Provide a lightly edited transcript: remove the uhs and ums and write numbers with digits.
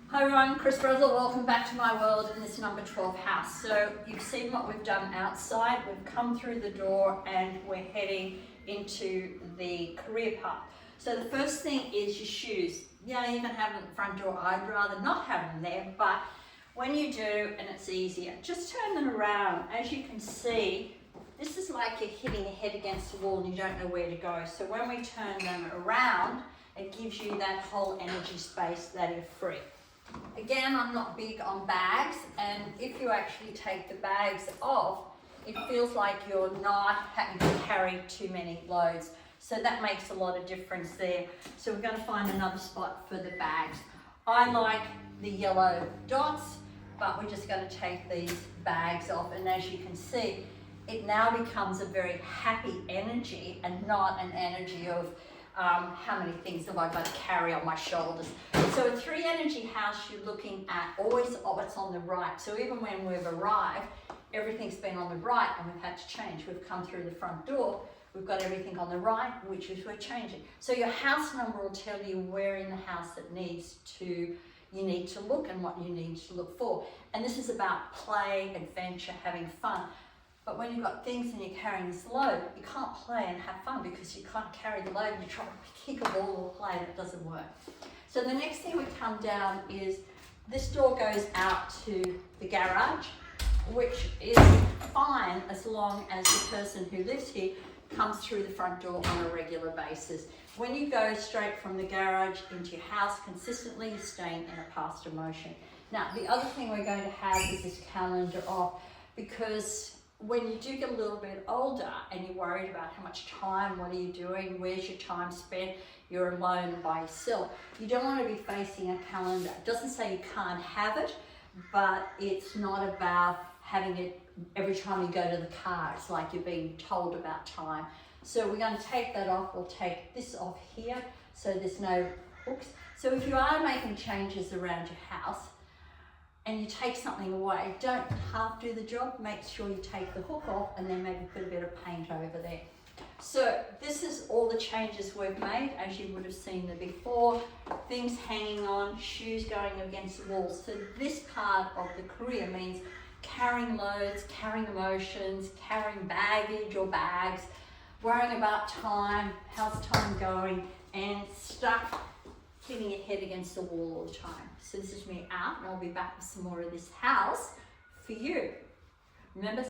Hi everyone, Chris Brazel, welcome back to my world in this number 12 house. So you've seen what we've done outside. We've come through the door and we're heading into the career path. So the first thing is your shoes. Yeah, you can have them at the front door. I'd rather not have them there, but when you do, and it's easier, just turn them around. As you can see, this is like you're hitting your head against the wall and you don't know where to go. So when we turn them around, it gives you that whole energy space that you're free. Again, I'm not big on bags, and if you actually take the bags off, it feels like you're not having to carry too many loads. So that makes a lot of difference there. So we're going to find another spot for the bags. I like the yellow dots, but we're just going to take these bags off, and as you can see, it now becomes a very happy energy and not an energy of how many things have I got to carry on my shoulders. So a 3 energy house, you're looking at always what's on the right. So even when we've arrived, everything's been on the right and we've had to change. We've come through the front door, we've got everything on the right, which is we're changing. So your house number will tell you where in the house that you need to look and what you need to look for. And this is about play, adventure, having fun. But when you've got things and you're carrying this load, you can't play and have fun because you can't carry the load and you try to kick a ball or play and it doesn't work. So the next thing we come down is this door goes out to the garage, which is fine as long as the person who lives here comes through the front door on a regular basis. When you go straight from the garage into your house consistently, you're staying in a past emotion. Now, the other thing we're going to have is this calendar off, because when you do get a little bit older and you're worried about how much time, what are you doing, where's your time spent, you're alone by yourself, you don't want to be facing a calendar. It doesn't say you can't have it, but it's not about having it every time you go to the car. It's like you're being told about time. So we're going to take that off. We'll take this off here so there's no hooks. So if you are making changes around your house, and you take something away, don't half do the job, make sure you take the hook off and then maybe put a bit of paint over there. So this is all the changes we've made, as you would have seen them before. Things hanging on, shoes going against the walls. So this part of the career means carrying loads, carrying emotions, carrying baggage or bags, worrying about time, how's time going, and stuff hitting your head against the wall all the time. So this is me out, and I'll be back with some more of this house for you. Remember,